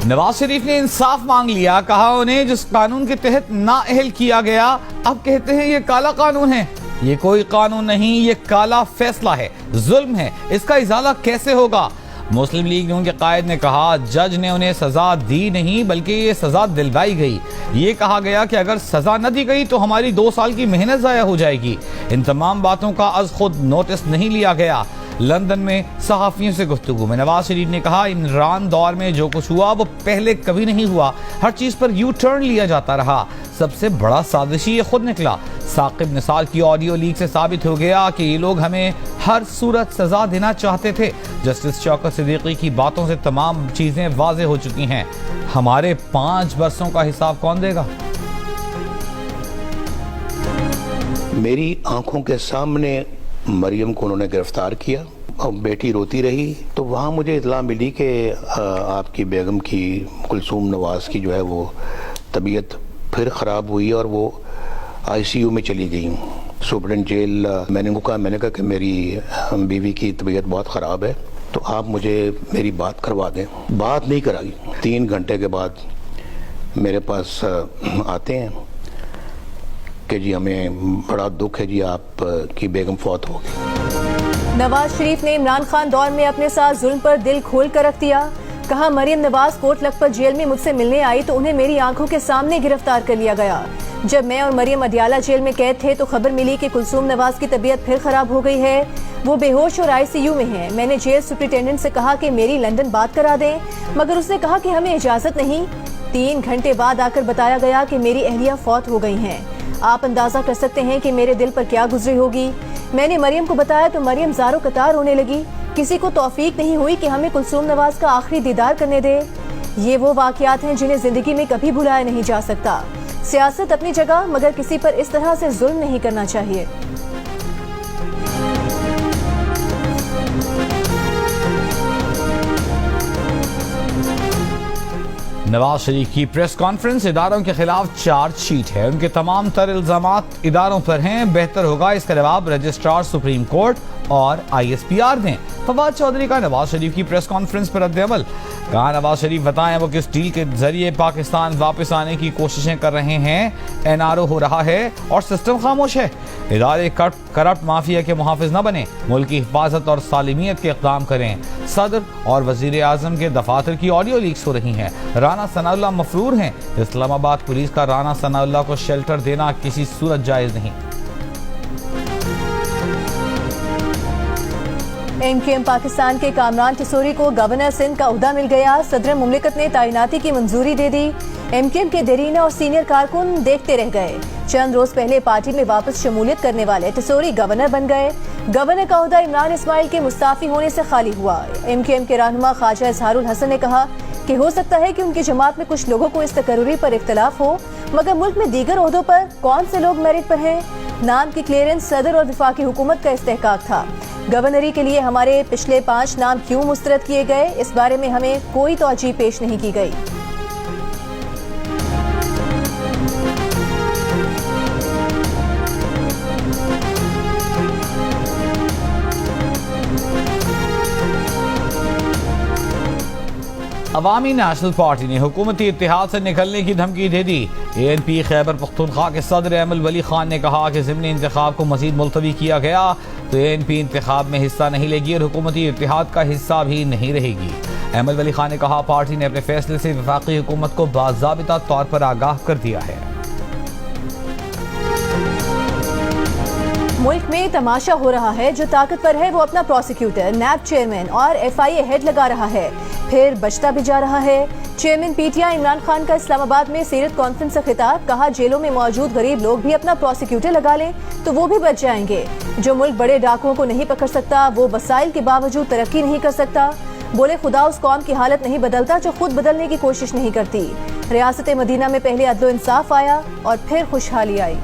नवाज शरीफ ने इंसाफ मांग लिया, कहा उन्हें जिस कानून के तहत नाअहल किया गया अब कहते हैं ये काला कानून है। ये कोई कानून नहीं, ये काला फैसला है, जुल्म है, इसका इजाला कैसे होगा। मुस्लिम लीग नून के कायद ने कहा जज ने उन्हें सजा दी नहीं बल्कि ये सजा दिलवाई गई। ये कहा गया कि अगर सजा न दी गई तो हमारी 2 साल की मेहनत जाया हो जाएगी। इन तमाम बातों का अज खुद नोटिस नहीं लिया गया। लंदन में सहाफियों से गुफ्तगू में नवाज शरीफ ने कहा इमरान दौर में जो कुछ हुआ वो पहले कभी नहीं हुआ, हर चीज पर यू टर्न लिया जाता रहा, सबसे बड़ा साजिशी ये खुद निकला। साकिब निसार की ऑडियो लीक से साबित हो गया कि ये लोग हमें हर सूरत सजा देना चाहते थे। जस्टिस शौकत सिद्दीकी की बातों से तमाम चीजें वाज़ेह हो चुकी हैं। हमारे 5 बरसों का हिसाब कौन देगा। मेरी आंखों के सामने मरियम को उन्होंने गिरफ्तार किया और बेटी रोती रही, तो वहाँ मुझे इतला मिली कि आपकी बेगम की कुलसूम नवाज की जो है वो तबीयत फिर ख़राब हुई और वो आईसीयू में चली गई। सुप्रीटेंडेंट जेल मैंने कहा कि मेरी बीवी की तबीयत बहुत ख़राब है तो आप मुझे मेरी बात करवा दें। बात नहीं कराई। 3 घंटे के बाद मेरे पास आते हैं कि जी हमें बड़ा दुख है जी, आप की बेगम फौत हो गई। नवाज शरीफ ने इमरान खान दौर में अपने साथ जुल्म पर दिल खोल कर रख दिया। कहा मरियम नवाज कोट लखपत जेल में मुझसे मिलने आई तो उन्हें मेरी आंखों के सामने गिरफ्तार कर लिया गया। जब मैं और मरियम अडियाला जेल में कैद थे तो खबर मिली कि कुलसूम नवाज की तबीयत फिर खराब हो गई है, वो बेहोश और आईसीयू में है। मैंने जेल सुपरिटेंडेंट से कहा कि मेरी लंदन बात करा दें, मगर उसने कहा कि हमें इजाजत नहीं। 3 घंटे बाद आकर बताया गया कि मेरी अहलिया फौत हो गई हैं। आप अंदाजा कर सकते हैं कि मेरे दिल पर क्या गुजरी होगी। मैंने मरियम को बताया तो मरियम ज़ारो कतार रोने लगी। किसी को तौफीक नहीं हुई कि हमें कुलसूम नवाज का आखिरी दीदार करने दे। ये वो वाकयात हैं जिन्हें जिंदगी में कभी भुलाया नहीं जा सकता। सियासत अपनी जगह, मगर किसी पर इस तरह से जुल्म नहीं करना चाहिए। नवाज शरीफ की प्रेस कॉन्फ्रेंस इदारों के खिलाफ चार्जशीट है, उनके तमाम तर इल्जामात इदारों पर हैं। बेहतर होगा इसका जवाब रजिस्ट्रार सुप्रीम कोर्ट और ISPR दें। फवाद चौधरी का नवाज शरीफ की प्रेस कॉन्फ्रेंस पर रद्द-ए-अमल। कहा नवाज शरीफ बताएं वो किस डील के जरिए पाकिस्तान वापस आने की कोशिशें कर रहे हैं। NRO हो रहा है और सिस्टम खामोश है। इदारे करप्ट माफिया के मुहाफिज न बने, मुल्क की हिफाजत और सालिमियत के इक़दाम करें। सदर और वजीर आजम के दफातर की ऑडियो लीक्स हो रही हैं। राना सनाउल्लाह मफरूर हैं। इस्लामाबाद पुलिस का राना सनाउल्लाह को शेल्टर देना किसी सूरत जायज नहीं। MKM पाकिस्तान के कामरान टिसोरी को गवर्नर सिंध का ओहदा मिल गया। सदर मुमलिकत ने तैनाती की मंजूरी दे दी। MKM के देरीना और सीनियर कारकुन देखते रह गए। चंद रोज पहले पार्टी में वापस शमूलियत करने वाले टिसोरी गवर्नर बन गए। गवर्नर का ओहदा इमरान इस्माइल के मुस्ताफी होने से खाली हुआ। MKM के रहनुमा ख्वाजा इजहारुल हसन ने कहा कि हो सकता है कि उनकी जमात में कुछ लोगों को इस तकर्री पर इख्तलाफ हो, मगर मुल्क में दीगर ओहदों पर कौन से लोग मेरिट पर हैं। नाम की क्लियरेंस सदर और वफाकी हुकूमत का इस्तेहकाक था। गवर्नरी के लिए हमारे पिछले 5 नाम क्यों मुस्तरद किए गए, इस बारे में हमें कोई तौजीह पेश नहीं की गई। अवामी नेशनल पार्टी ने हुकूमती इत्तेहाद से निकलने की धमकी दे दी। ANP खैबर पख्तूनख्वा के सदर अमल वली खान ने कहा कि ज़िमनी इंतखाब को मजीद मुलतवी किया गया तो ANP इंतखाब में हिस्सा नहीं लेगी और हुकूमती इत्तेहाद का हिस्सा भी नहीं रहेगी। अमल वली खान ने कहा पार्टी ने अपने फैसले से वफाकी हुकूमत को बाज़ाबिता तौर पर आगाह कर दिया है। मुल्क में तमाशा हो रहा है। जो ताकतवर है वो अपना प्रोसिक्यूटर, नैब चेयरमैन और FIA हेड लगा रहा है, फिर बचता भी जा रहा है। चेयरमैन PTI इमरान खान का इस्लामाबाद में सीरत कॉन्फ्रेंस से खिताब। कहा जेलों में मौजूद गरीब लोग भी अपना प्रोसिक्यूटर लगा लें तो वो भी बच जाएंगे। जो मुल्क बड़े डाकुओं को नहीं पकड़ सकता वो वसाइल के बावजूद तरक्की नहीं कर सकता। बोले खुदा उस कौम की हालत नहीं बदलता जो खुद बदलने की कोशिश नहीं करती। रियासत मदीना में पहले अदलो इंसाफ आया और फिर खुशहाली आई।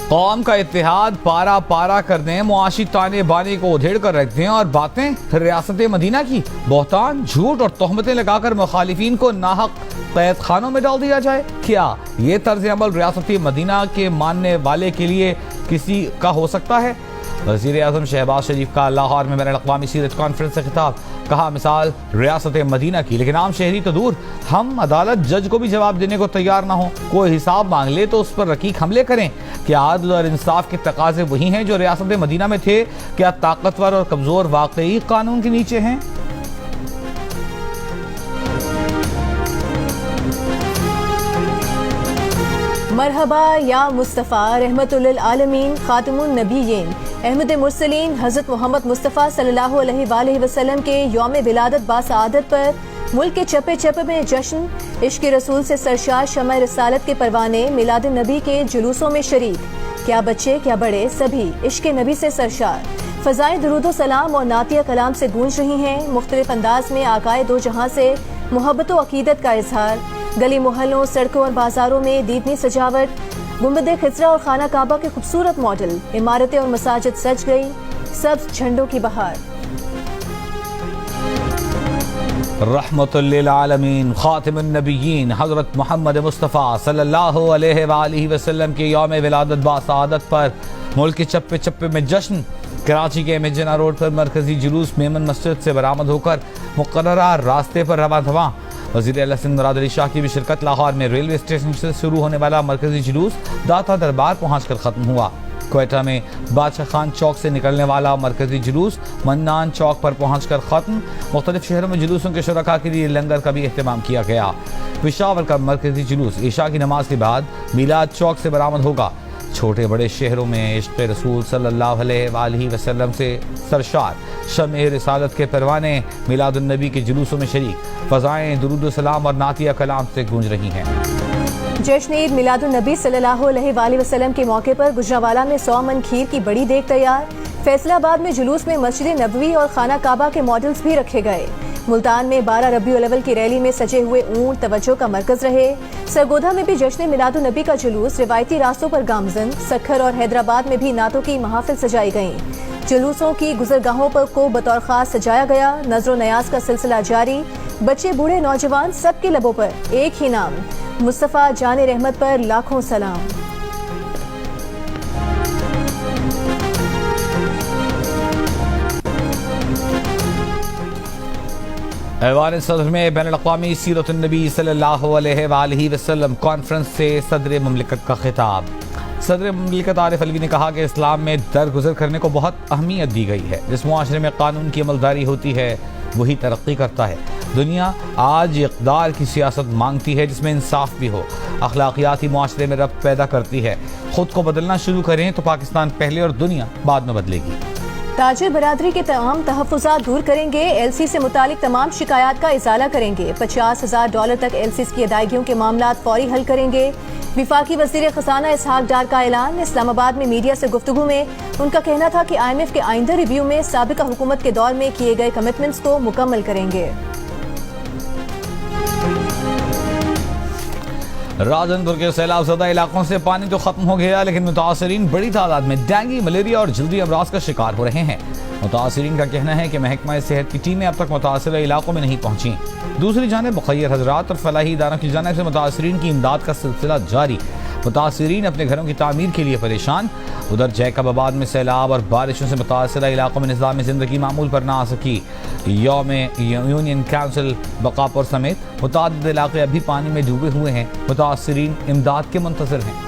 कौम का इत्तेहाद पारा पारा कर दें, मुआशी ताने बाने को उधेड़ कर रख दें और बातें रियासत मदीना की बहतान, झूठ और तोहमतें लगाकर मुखालिफिन को नाहक कैद खानों में डाल दिया जाए। क्या ये तर्ज अमल रियासत मदीना के मानने वाले के लिए किसी का हो सकता है? वज़ीर आज़म शहबाज शरीफ का लाहौर में बैनुल-अक़वामी सीरत कॉन्फ्रेंस से खिताब, कहा मिसाल रियासत मदीना की, लेकिन आम शहरी तो दूर, हम अदालत जज को भी जवाब देने को तैयार ना हो। कोई हिसाब मांग ले तो उस पर रकीक हमले करें। क्या आदल और इंसाफ के तकाजे वही हैं जो रियासत मदीना में थे? क्या ताकतवर और कमजोर वाकई कानून के नीचे हैं? मरहबा या मुस्तफ़ा रहमतुल्लिल आलमीन खातिमुन नबीयीन अहमद मुरसलीन हज़रत मोहम्मद मुस्तफ़ा सल्लल्लाहु अलैहि वसल्लम के यौम विलादत बासआदत पर मुल्क के चप्पे चप्पे में जश्न, इश्क़ रसूल से सरशार शम्अ रिसालत के परवाने मिलाद नबी के जुलूसों में शरीक। क्या बच्चे क्या बड़े सभी इश्क़ नबी से सरशार। फ़ज़ाएं दुरूद सलाम और नातिया कलाम से गूंज रही हैं। मुख्तलिफ अंदाज में आकाए दो जहां से मोहब्बत व अकीदत का इजहार। गली मोहल्लों, सड़कों और बाजारों में दीदनी सजावट, गुंबद खिजरा और खाना काबा के खूबसूरत मॉडल, इमारतें और मसाजिद सज गई, सब्ज झंडों की बहार। रहमतुल्लिल आलमीन खातिमुन नबिय्यीन हज़रत मोहम्मद मुस्तफ़ा सल्लल्लाहु अलैहि वसल्लम के यौम विलादत बासआदत पर मुल्क के चप्पे चप्पे में जश्न। कराची के मिजना रोड पर मरकजी जुलूस मेमन मस्जिद से बरामद होकर मुकर्ररा रास्ते पर रवां धवां। वज़ीर आला सिंध मुराद अली शाह की भी शिरकत। लाहौर में रेलवे स्टेशन से शुरू होने वाला मरकजी जुलूस दाता दरबार पहुँच कर ख़त्म हुआ। क्वेटा में बादशाह खान चौक से निकलने वाला मरकजी जुलूस मन्नान चौक पर पहुँच कर ख़त्म। मुख्तलिफ शहरों में जुलूसों के शुरका के लिए लंगर का भी एहतमाम किया गया। पेशावर का मरकजी जुलूस ईशा की नमाज के बाद मीलाद चौक से बरामद होगा। छोटे बड़े शहरों में इश्क़ रसूल सल्लल्लाहु अलैहि वसल्लम से सरशार शम्अ रिसालत के परवाने मिलाद नबी के जुलूसों में शरीक। फ़ज़ाएं दुरूद सलाम और नातिया कलाम से गूंज रही हैं। जश्न ईद मिलादुन नबी सल्लल्लाहु अलैहि वसल्लम के मौके पर गुजरावाला में 100 मन खीर की बड़ी देग तैयार। फैसलाबाद में जुलूस में मस्जिद नबवी और खाना काबा के मॉडल्स भी रखे गए। मुल्तान में 12 रबीउल अव्वल की रैली में सजे हुए ऊंट तवज्जो का मरकज रहे। सरगोधा में भी जश्न मिलादुन नबी का जुलूस, रिवायती रास्तों पर गामजन। सखर और हैदराबाद में भी नातों की महफिल सजाई गयी। जुलूसों की गुजरगाहों पर को बतौर खास सजाया गया। नजरो नयाज का सिलसिला जारी। बच्चे बूढ़े नौजवान सबके लबों पर एक ही नाम, मुस्तफ़ा जाने रहमत पर लाखों सलाम। ऐवान सदर में बैनुल-अक़वामी सीरत नबी सल्लल्लाहु अलैहि वसल्लम कॉन्फ्रेंस से सदर मुमलिकत का खिताब। सदर मुमलिकत आरिफ अलवी ने कहा कि इस्लाम में दरगुजर करने को बहुत अहमियत दी गई है। जिस मुआशरे में कानून की अमलदारी होती है वही तरक्की करता है। दुनिया आज इक़्तिदार की सियासत मांगती है जिसमें इंसाफ भी हो। अखलाकियाती मुआशरे में रब्त पैदा करती है। खुद को बदलना शुरू करें तो पाकिस्तान पहले और दुनिया बाद में बदलेगी। ताजिर बरादरी के तमाम तहफ़्फ़ुज़ात दूर करेंगे। एलसी से मुतालिक तमाम शिकायत का इजाला करेंगे। $50,000 तक एलसी की अदायगियों के मामलात फौरी हल करेंगे। विफाकी वज़ीर ख़ज़ाना इसहाक डार का ऐलान। इस्लामाबाद में मीडिया से गुफ्तगू में उनका कहना था कि IMF के आइंदा रिव्यू में साबिक़ा हुकूमत के दौर में किए गए कमिटमेंट्स को मुकम्मल करेंगे। राजनपुर के सैलाब ज़दा इलाकों से पानी तो खत्म हो गया, लेकिन मुतासरीन बड़ी तादाद में डेंगू, मलेरिया और जल्दी अमराज का शिकार हो रहे हैं। मुतासरीन का कहना है कि महकमा सेहत की टीमें अब तक मुतासर इलाकों में नहीं पहुंची। दूसरी जानिब मुखय्यर हजरात और फलाही इदारों की जानिब से मुतासरीन की इमदाद का सिलसिला जारी। मुतासरीन अपने घरों की तामीर के लिए परेशान। उधर जैकबाबाद में सैलाब और बारिशों से मुतासर इलाकों में निज़ाम ज़िंदगी मामूल पर ना आ सकी। यौम यूनियन काउंसिल बकापुर समेत मुतादिद इलाके अभी पानी में डूबे हुए हैं। मुतासरीन इमदाद के मुंतज़िर हैं।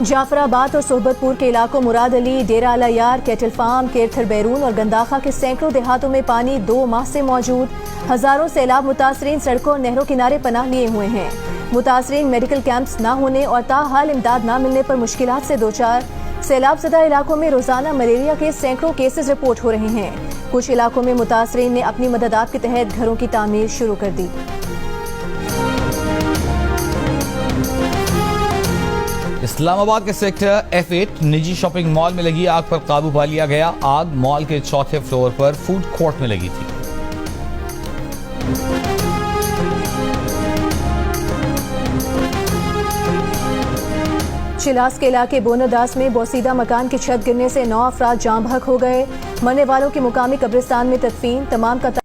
जाफराबाद और सोहबतपुर के इलाकों मुराद अली, डेरा अला यार, कैटल फार्म, केरथर बैरून और गंदाखा के सैकड़ों देहातों में पानी 2 माह से मौजूद। हजारों सैलाब मुतासरीन सड़कों और नहरों किनारे पनाह लिए हुए हैं। मुतासरीन मेडिकल कैंप्स न होने और ताहाल इमदाद न मिलने पर मुश्किलात से दो चार। सैलाब ज़दा इलाकों में रोजाना मलेरिया के सैकड़ों केसेस रिपोर्ट हो रहे हैं। कुछ इलाकों में मुतासरीन ने अपनी मददात के तहत घरों की तामीर शुरू कर दी। इस्लामाबाद के सेक्टर F8 निजी शॉपिंग मॉल में लगी आग पर काबू पा लिया गया। आग मॉल के 4थे फ्लोर पर फूड कोर्ट में लगी थी। चिलास के इलाके बोनादास में बोसीदा मकान की छत गिरने से 9 अफराद जाँ बहक हो गए। मरने वालों की मुकामी कब्रिस्तान में तदफीन, तमाम का